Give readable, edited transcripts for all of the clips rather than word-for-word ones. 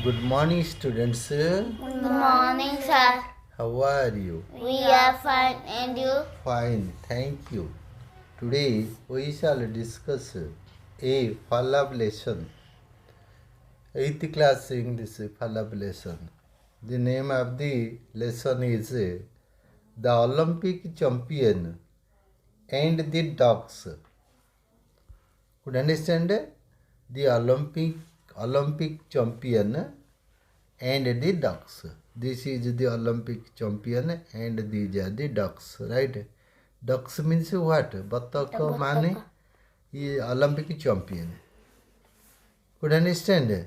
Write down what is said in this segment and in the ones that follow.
Good morning, students. Good morning, sir. How are you? We are fine, and you? Fine, thank you. Today we shall discuss a follow-up lesson. 8th class English follow-up lesson. The name of the lesson is The Olympic Champion and the Dogs. Could you understand? The Olympic champion and the ducks. This is the Olympic champion and these are the ducks, right? Ducks means what? Battaka mane is Olympic champion. Could you understand?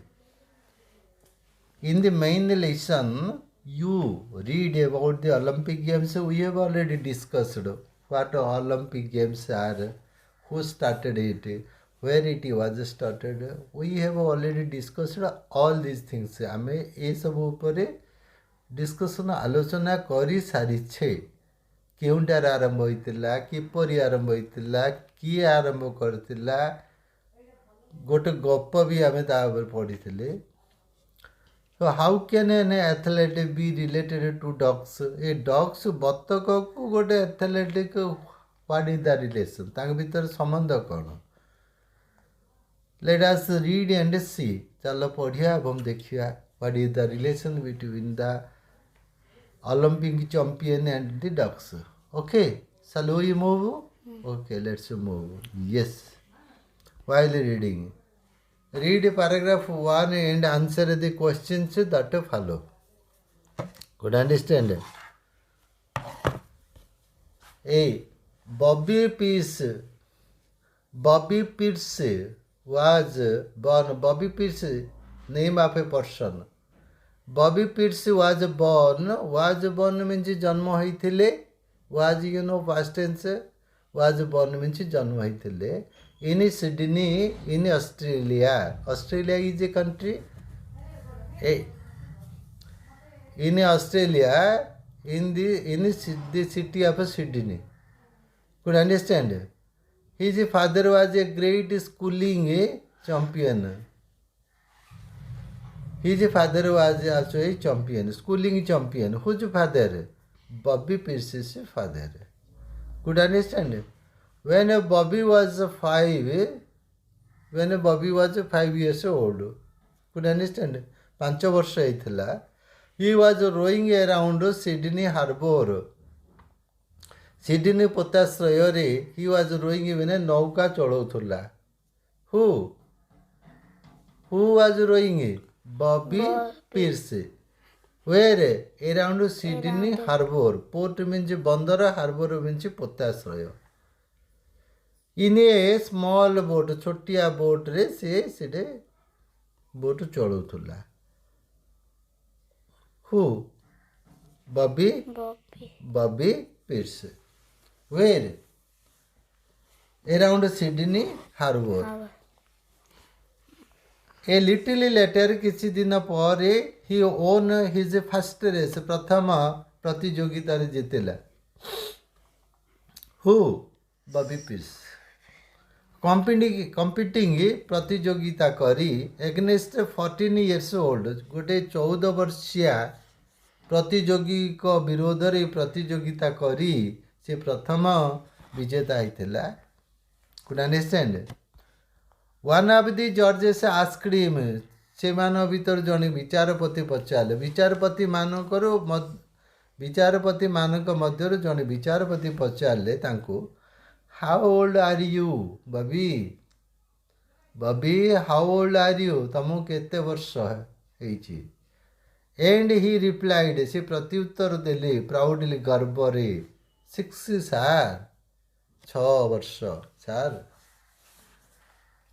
In the main lesson, you read about the Olympic Games. We have already discussed what Olympic Games are, who started it, where it was started. We have already discussed all these things. आमे ये सब ऊपर discussion आलोचना करी सारिछे केउंटार आरंभ होइतिला किपरि आरंभ होइतिला किए आरंभ करतिला गोटे गप भी आमे ता ऊपर पढ़िथिले. So how can an athlete be related to dogs? A dogs बत्तक को गोटे athletic what is the relation? तांग भीतर संबंध कौन? Let us read and see. चलो पढ़िया एवं देखिया what is the relation between the Olympic champion and the dogs. Okay, shall we move? Okay, let's move. Yes. While reading, read paragraph 1 and answer the questions that follow. Could understand? A. Bobby Pierce was born. Bobby Pierce, name of a person. Bobby Pierce was born. Was born means जन्म होइथिले. Was past tense. Was born means जन्म होइथिले. In Sydney, in Australia. Australia is a country. In Australia, in the city of Sydney. Could understand? His father was a great schooling champion. His father was also a champion, schooling champion. Whose father? Bobby Pierce's father. Could understand? When Bobby was 5 years old, could understand? 5 ବର୍ଷ ହେଇଥିଲା. He was rowing around Sydney Harbour. Sydney ପୋତାଶ୍ରୟରେ he was rowing ମାନେ ନୌକା ଚଳଉଥିଲା. Who was rowing? Bobby Pierce. Where? Around Sydney Harbour. Port means ବନ୍ଦର, harbour means ପୋତାଶ୍ରୟ. In a small boat, ଛୋଟିଆ ବୋଟ୍ରେ ସେ boat ଚଳଉଥିଲା. Who? Bobby Pierce. Where? Around Sydney Harbour. A little later, किसी दिन पर he won his first race. प्रथम प्रतियोगितारे जितिला. Who? Bobby Pierce. Competing प्रतियोगिता करी against 14 years old. गोटे 14 वर्षिया प्रतियोगी को विरोध रे प्रतियोगिता करी से प्रथम विजेता होइतिला. Could understand? One of the judges asked him. से मान भीतर जने विचारपति पचारे. विचारपति मानक मध्यरु जने विचारपति पचारे तांको, How old are you, Bobby? Bobby, how old are you? तमो केते वर्ष हेछि? And he replied, से प्रत्युत्तर देले proudly गर्व रे, 6 sir. 6 वर्ष sir.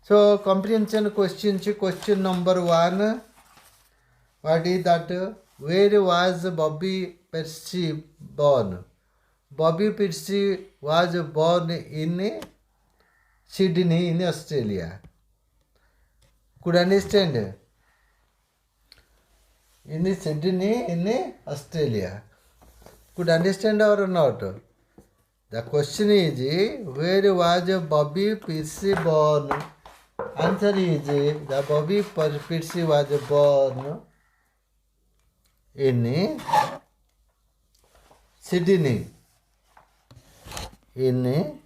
So comprehension question. Question number 1. What is that? Where was Bobby Pierce born? Bobby Pierce was born in Sydney in Australia. Could understand? In Sydney in Australia. Could understand or not? The question is, where was Bobby Pierce born? Answer is, the Bobby Pierce was born in Sydney. In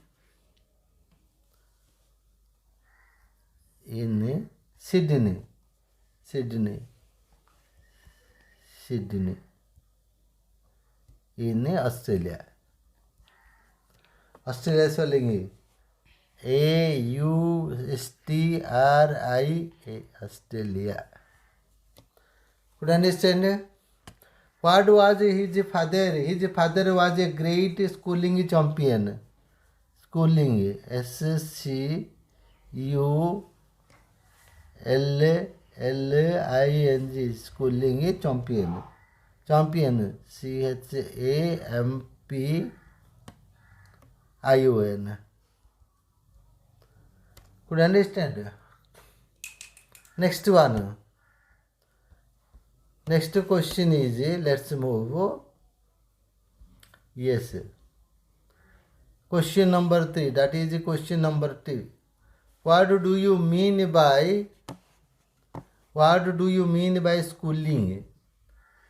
Sydney. Sydney. Sydney. In Australia. Australia spelling AUSTRIA. Australia. Could you understand? What was his father? His father was a great schooling champion. Schooling. SCULLING. Schooling champion. Champion. CHAMPION. Could you understand? Next one. Next question is, let's move. Yes. Question number 3. That is question number 2. What do you mean by schooling?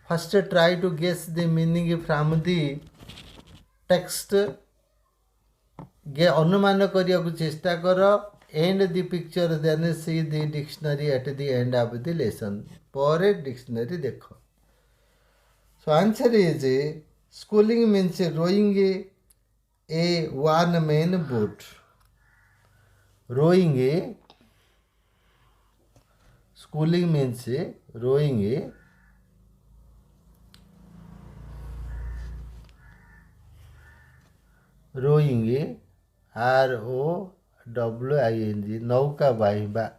First try to guess the meaning from the text. अनुमान करिया को चेष्टा करो. End the picture, then see the dictionary at the end of the lesson. पर dictionary देखो. So answer is, schooling means rowing a one-man boat. Rowing schooling means rowing ROWING नौका बाहिबा.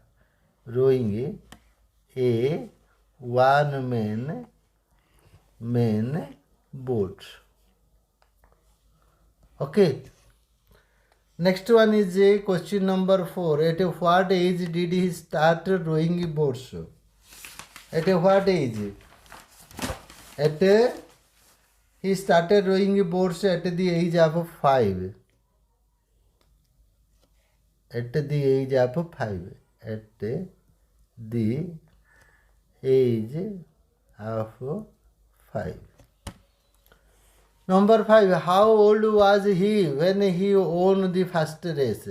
Rowing a one-man boat. Okay. Next one is question number 4. At what age did he start rowing boats? At what age? He started rowing boats at the age of 5. At the age of 5. At the age of 5. Number 5. How old was he when he won the first race?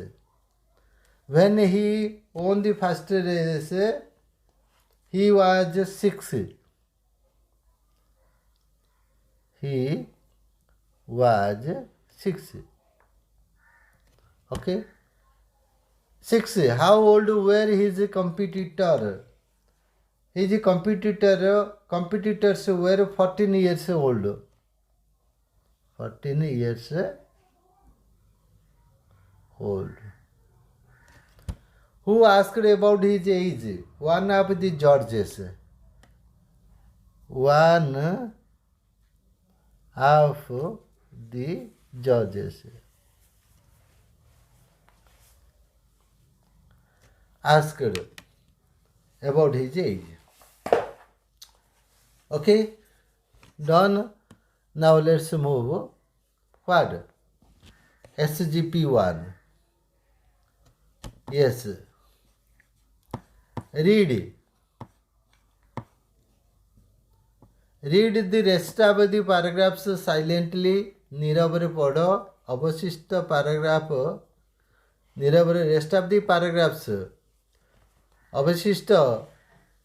When he won the first race, he was 6. He was 6. Okay. 6. How old were his competitor? His competitors were 14 years old. 14 years old. Who asked about his age? One of the judges. One of the judges asked about his age. Okay, done. Now let's move. What? SGP1. Yes. Read the rest of the paragraphs silently. नीरवरे पढ़ो. अवशिष्ट paragraph नीरवरे rest of the paragraphs. अवशिष्ट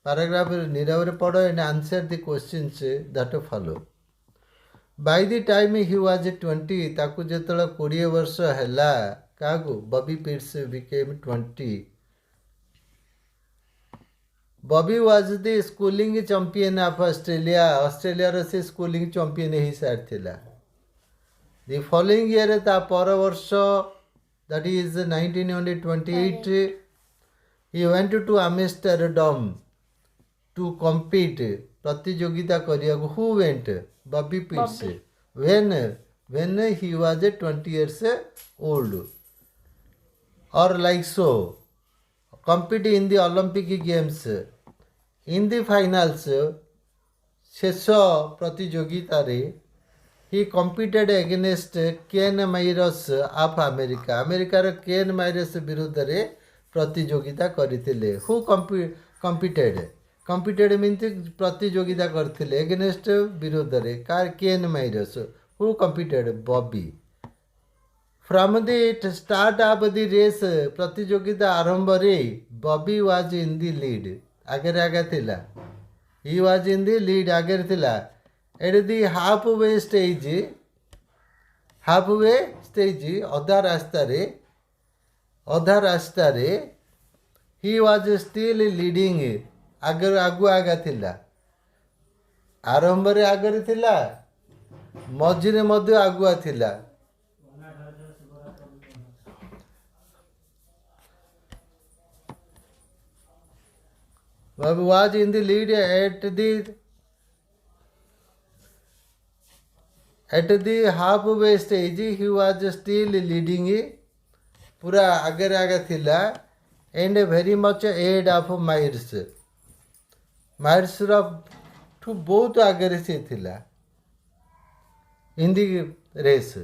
paragraph नीरवरे पढ़ो and answer the questions that follow. By the time he was 20, ताकू जेतला 20 वर्ष हैला. कागु Bobby Pitts became 20. Bobby was the schooling champion of Australia. Australia रो से schooling champion ही सार थिला. The following year ता पर वर्ष, that is 1928, he went to Amsterdam to compete. प्रतियोगिता करिया. Who went? Bobby Pitts. When he was 20 years old. Or like so. Compete in the Olympic Games. In the finals, शेष प्रतियोगिता रे, he competed against Ken Myers of America. अमेरिकार केन माइरस विरुद्ध रे प्रतियोगिता करथिले. Who competed? कम्पिटेड मीन्स प्रतियोगिता करथिले एगेनेस्ट विरोध रे कार Ken Myers who competed Bobby from the start of the race प्रतियोगिता आरंभ रे Bobby was in the lead आगे आगे थिला he was in the lead आगे थिला at the halfway stage अधा रास्ता रे ही वाज स्टिल लीडिंग आगे आगु आगा थिला आरंभ रे आगे थिला मझिरे मध्य आगुआ थिला was in the lead at the halfway stage he was still leading पूरा आगे आगे थिला and very much ahead of Myers ठू बहुत आगे से थिला in the race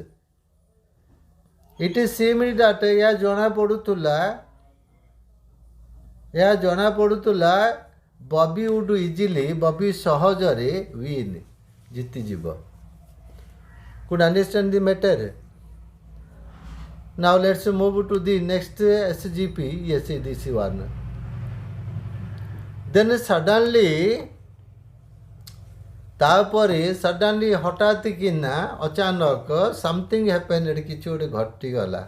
it seemed that या जना पड़ुला बॉबी वुड इजिली बॉबी सहजरे विन जीतीजिब could understand the matter now let's move to the next SGP yes this one then suddenly तापरे सडनली हठात किना अचानक समथिंग हैपेंड किछि गोटे घटिगला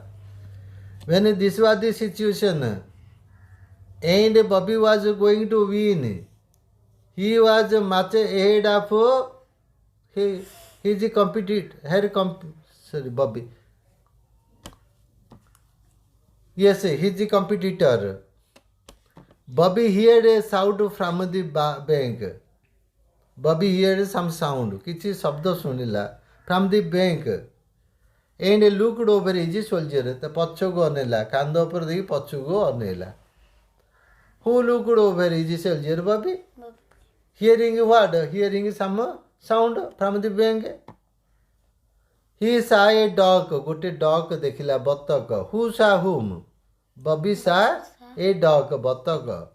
when this was the situation and Bobby was going to win. He was much ahead of his competitor. Bobby. Yes, his competitor. Bobby heard a sound from the bank. Bobby heard some sound. किसी शब्द सुनिला from the bank. And looked over his shoulder. तो पछको अनेला कांध ऊपर देखि पछको अनेला. Who looked over his shoulder, Bobby? Hearing what? Hearing some sound from the bank. He saw a dog. Gote dog देखिला बत्तक. Who saw whom? Bobby saw a dog बत्तक.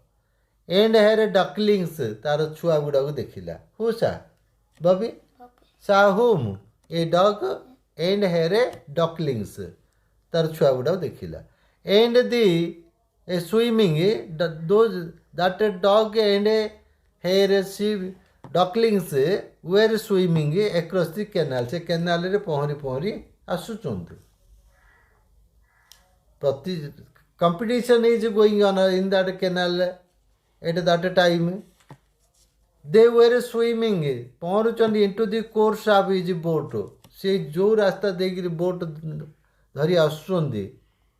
And her ducklings तार छुआ गुड़ा को देखिला. Who saw? Bobby? Saw whom? A dog and her ducklings तार छुआ गुड़ा को देखिला. And the swimming those that dog and her sheep ducklings were swimming across the canal से canal रे पहरी पहरी आसुचंती प्रति competition is going on in that canal at that time they were swimming पहरुचंती into the course of his boat से जो रास्ता देगी boat धरी आसुचंती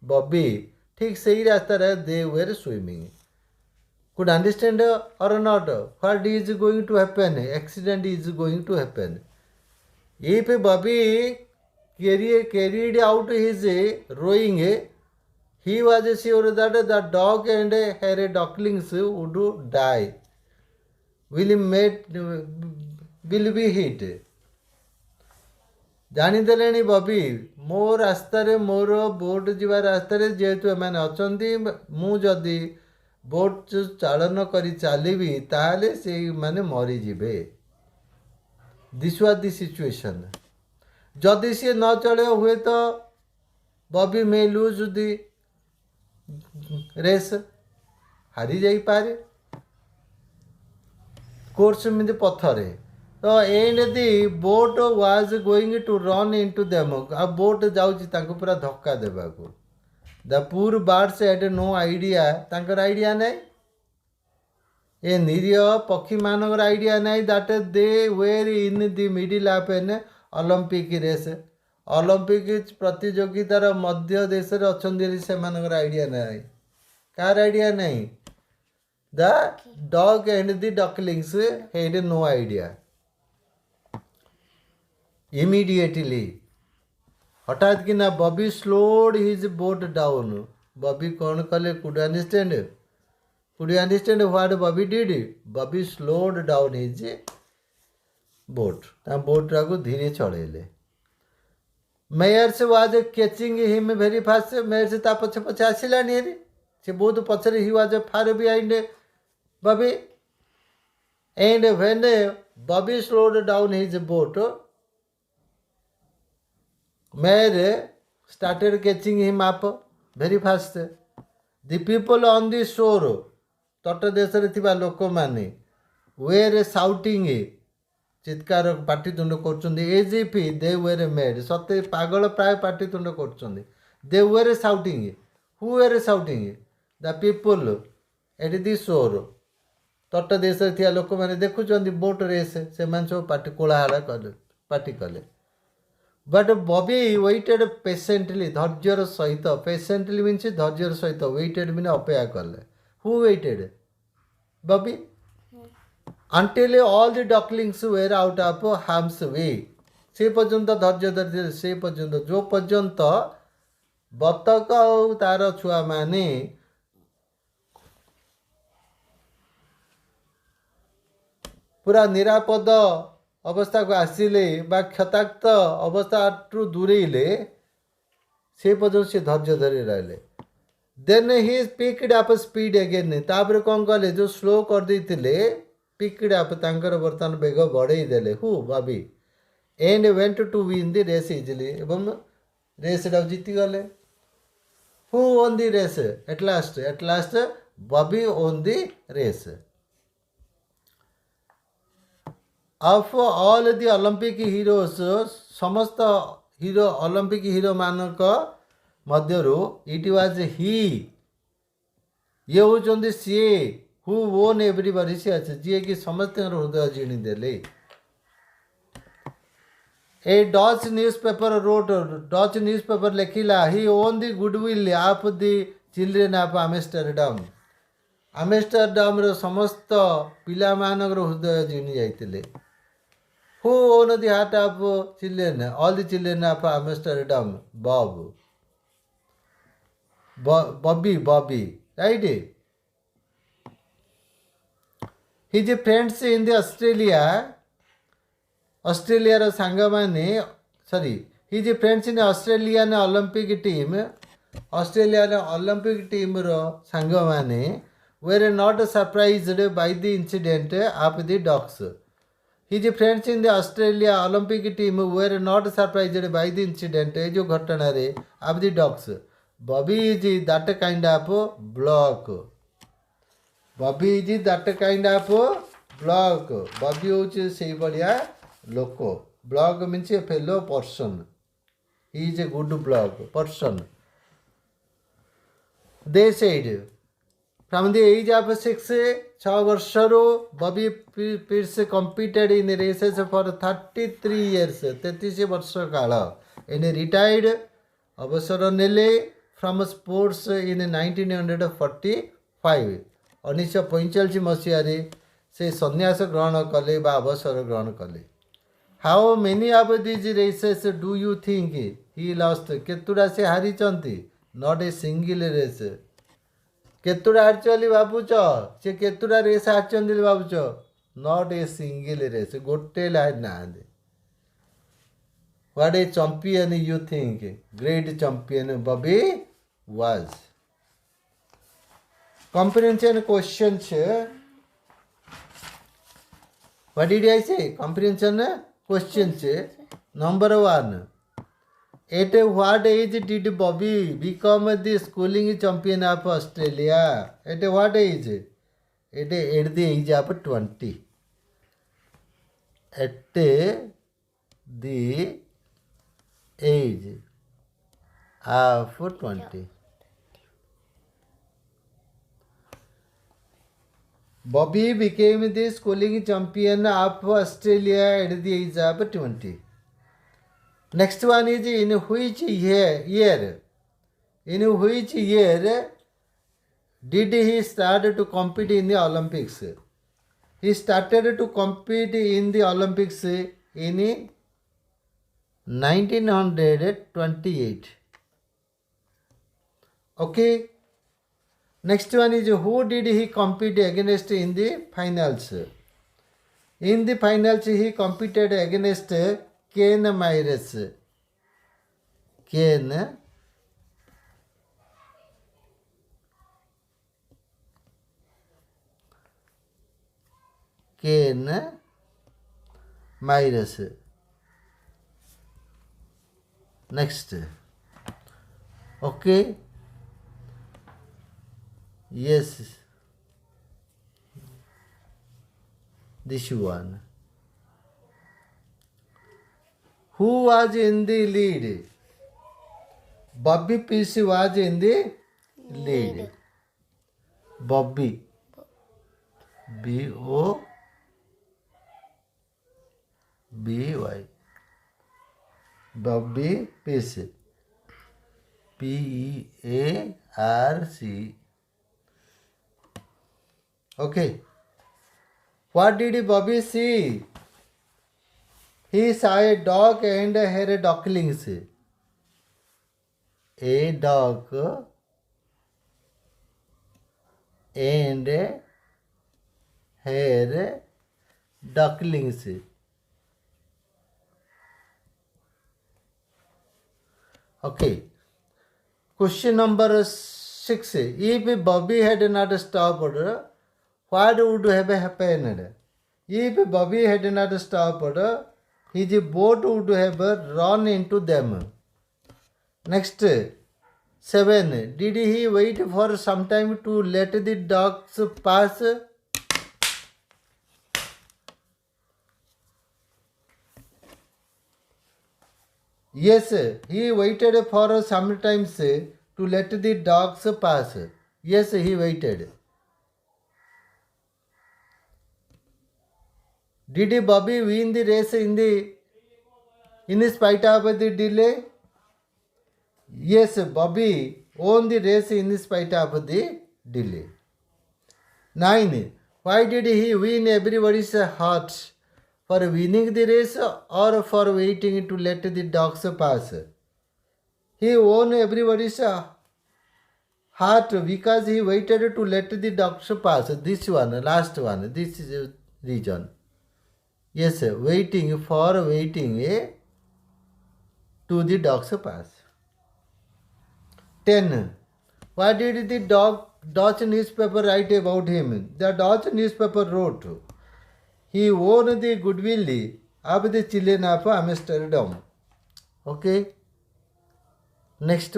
बॉबी ठीक सही रास्ता रहे they were swimming could understand or not what is going to happen accident is going to happen if Bobby carried out his rowing he was sure that the dog and her ducklings would die will be hit जानीदेले Bobby मो रास्तार मोर boat जीवा रास्तार जेहेतु M अच्छा मुझे boat चालन कर चलि ताले से माने मरीजे दिस वाज द सिचुएशन जदि सी न चले हुए तो Bobby may lose the race हारी जाई पारे कोर्स में पथरे तो and the boat was going to run into them आ बोट जाउची तांको पूरा धक्का देबा को the poor birds had no idea तांकर आइडिया नै ए निरीह पक्षी मानकर आइडिया नै that they were in the middle of an Olympic race Olympic प्रतियोगितार मध्य देश रे अछंदी से मानकर आइडिया नै कार आइडिया नै the dog and the ducklings had no idea immediately हठात कि ना Bobby slowed his boat down Bobby कौन कले could understand what Bobby did Bobby slowed down his boat boat को धीरे चढ़ेले Myers was catching him very fast Myers ता पछे पछे आसिलानी से बहुत पछरे he was far behind Bobby And when Bobby slowed down his boat, Mary started catching him up very fast. The people on the shore, ତଟ ଦେଶରେ ଥିବା ଲୋକମାନେ were shouting, ଚିତ୍କାର ପାଟିତୁଣ୍ଡ କରୁଛନ୍ତି, as if they were mad. ସତେ ପାଗଳ ପ୍ରାୟ ପାଟିତୁଣ୍ଡ କରୁଛନ୍ତି. They were shouting. Who were shouting? The people at the shore. ତଟ ଦେଶରେ ଥିବା ଲୋକମାନେ ଦେଖୁଛନ୍ତି ବୋଟ୍ ରେସ୍, ସେମାନେ ସବୁ ପାଟି କୋଳାହଳ କଲେ, ପାଟି କଲେ. But Bobby waited patiently, ଧୈର୍ଯ୍ୟର ସହିତ. Patiently means ଧୈର୍ଯ୍ୟର ସହିତ. Waited means ଅପେକ୍ଷା କଲେ. Who waited? Bobby? Until all the ducklings were out of harm's way. ସେ ପର୍ଯ୍ୟନ୍ତ ଧୈର୍ଯ୍ୟ ଧରିଥିଲେ, ସେ ପର୍ଯ୍ୟନ୍ତ ଯେଉଁ ପର୍ଯ୍ୟନ୍ତ ବତକ ଆଉ ତାର ଛୁଆମାନେ ପୁରା ନିରାପଦ ଅବସ୍ଥାକୁ ଆସିଲେ ବା କ୍ଷତାକ୍ତ ଅବସ୍ଥାଠୁ ଦୂରେଇଲେ, ସେ ପର୍ଯ୍ୟନ୍ତ ସେ ଧୈର୍ଯ୍ୟ ଧରି ରହିଲେ. ଦେନ୍ ହି ପିକ୍ଡ ଅପ୍ ସ୍ପିଡ୍ ଏଗେନ୍. ତାପରେ କ'ଣ କଲେ, ଯେଉଁ ସ୍ଲୋ କରିଦେଇଥିଲେ, ପିକ୍ଡ ଅପ୍ ତାଙ୍କର ବର୍ତ୍ତମାନ ବେଗ ବଢ଼େଇ ଦେଲେ. Who Bobby and went to win the race easily. ଏବଂ ରେସ୍ଟାକୁ ଜିତିଗଲେ. Who won the race? At last Bobby won the race. Of all the Olympic heroes, ସମସ୍ତ ହିରୋ ଅଲିମ୍ପିକ୍ ହିରୋମାନଙ୍କ ମଧ୍ୟରୁ it was he, ଇଏ ହେଉଛନ୍ତି ସିଏ, who won everybody, ସିଏ ଅଛି ଯିଏକି ସମସ୍ତଙ୍କର ହୃଦୟ ଜିଣିଦେଲେ. A Dutch newspaper wrote, Dutch newspaper ଲେଖିଲା, he won the goodwill of the children of Amsterdam. ଆମଷ୍ଟରଡାମର ସମସ୍ତ ପିଲାମାନଙ୍କର ହୃଦୟ ଜିଣି ଯାଇଥିଲେ. Who owned the heart of children? All the children of Amsterdam. Bobby, right? His friends in the Australiaର ସାଙ୍ଗମାନେ, his friends in the Australian Olympic team, ଅଷ୍ଟ୍ରେଲିଆର Olympic ଟିମ୍ର ସାଙ୍ଗମାନେ were not surprised by the incident of the ducks. His friends in the Australia Olympic team were not surprised by the incident, जो घटनारे of the ducks. Bobby is that kind of block. Bobby is that kind of block. Bobby ହେଉଛି ସେଇଭଳିଆ ଲୋକ. Block means a fellow person. He is a good block person. They said, from the age of 6 ବର୍ଷରୁ Bobby Pierce competed in races for 33 years. 33 ବର୍ଷ କାଳ. And retired, ଅବସର ନେଲେ from sports in 1945. 1945 ମସିହାରେ ସେ ସନ୍ନ୍ୟାସ ଗ୍ରହଣ କଲେ ବା ଅବସର ଗ୍ରହଣ କଲେ. How many of these races do you think he lost? କେତୁଟା ସେ ହାରିଛନ୍ତି? Not a single race. କେତୁଟା ହାରିଛ ବୋଲି ଭାବୁଛ? ସେ କେତୁଟା ରେସ୍ ହାରିଛନ୍ତି ବୋଲି ଭାବୁଛ? Not a single race. ଗୋଟେ ହାରି ନାହାନ୍ତି. What a champion you think? Great champion Bobby was. Comprehension questions. What did I say? Comprehension questions. Number 1. At what age did Bobby become the schooling champion of Australia? At what age? At the age of 20. At the age of 20. Bobby became the schooling champion of Australia at the age of 20. Next one is in which year? In which year did he start to compete in the Olympics? He started to compete in the Olympics in 1928. Okay. Next one is who did he compete against in the finals? In the finals he competed against Ken Myers. can minus. Next. Okay. Yes. This one. Who was in the lead? Bobby PC was in the lead. Bobby. B-O-B-Y. Bobby PC. P-E-A-R-C. Okay. What did Bobby see? He saw a dog and her ducklings. A dog and her ducklings. Okay. Question number 6. If Bobby had not stopped, what would have happened? If Bobby had not stopped, his boat would have run into them. Next, 7. Did he wait for some time to let the dogs pass? Yes, he waited for some time to let the dogs pass. Yes, he waited. Did Bobby win the race in spite of the delay? Yes, Bobby won the race in spite of the delay. 9. Why did he win everybody's heart? For winning the race or for waiting to let the dogs pass? He won everybody's heart because he waited to let the dogs pass. This one, last one, this is reason. Yes, waiting to the dogs pass. 10. What did the Dutch newspaper write about him? The Dutch newspaper wrote, he won the goodwill of the children of Amsterdam. Okay. Next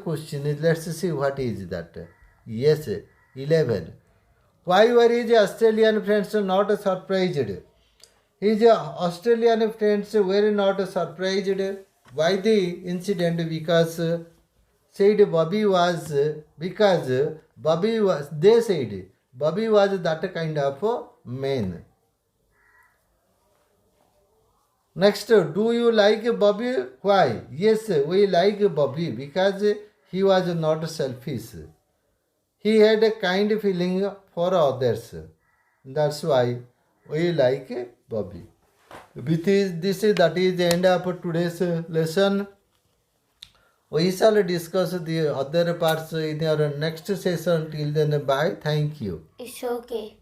question is, let's see what is that. Yes, 11. Why were his Australian friends not surprised? His Australian friends were not surprised by the incident because they said Bobby was that kind of man. Next, do you like Bobby? Why? Yes, we like Bobby because he was not selfish. He had a kind feeling for others. That's why we like Bobby. With this, that is the end of today's lesson. We shall discuss the other parts in our next session. Till then, bye. Thank you. It's okay.